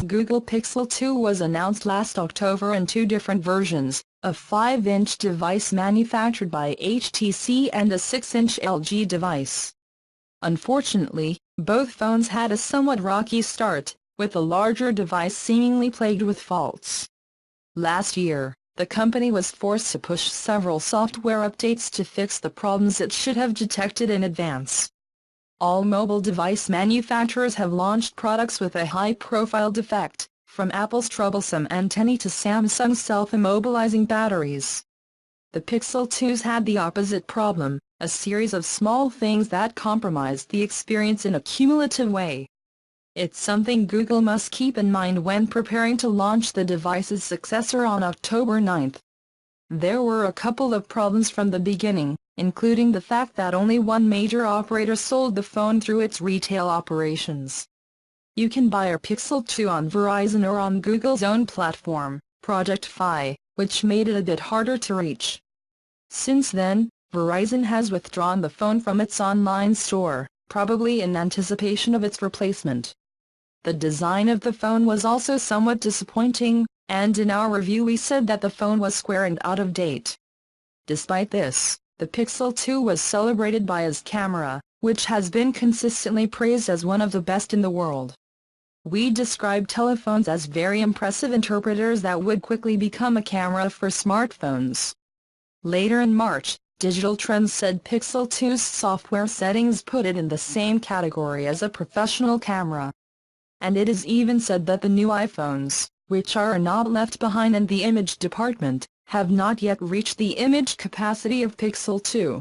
of Google Pixel 2 was announced last October in two different versions, a 5-inch device manufactured by HTC and a 6-inch LG device. Unfortunately, both phones had a somewhat rocky start, with the larger device seemingly plagued with faults. Last year, the company was forced to push several software updates to fix the problems it should have detected in advance. All mobile device manufacturers have launched products with a high-profile defect, from Apple's troublesome antennae to Samsung's self-immobilizing batteries. The Pixel 2's had the opposite problem, a series of small things that compromised the experience in a cumulative way. It's something Google must keep in mind when preparing to launch the device's successor on October 9. There were a couple of problems from the beginning, including the fact that only one major operator sold the phone through its retail operations. You can buy a Pixel 2 on Verizon or on Google's own platform, Project Fi, which made it a bit harder to reach. Since then, Verizon has withdrawn the phone from its online store, probably in anticipation of its replacement. The design of the phone was also somewhat disappointing, and in our review we said that the phone was square and out of date. Despite this, the Pixel 2 was celebrated by its camera, which has been consistently praised as one of the best in the world. We describe telephones as very impressive interpreters that would quickly become a camera for smartphones. Later in March, Digital Trends said Pixel 2's software settings put it in the same category as a professional camera. And it is even said that the new iPhones, which are not left behind in the image department, have not yet reached the image capacity of Pixel 2.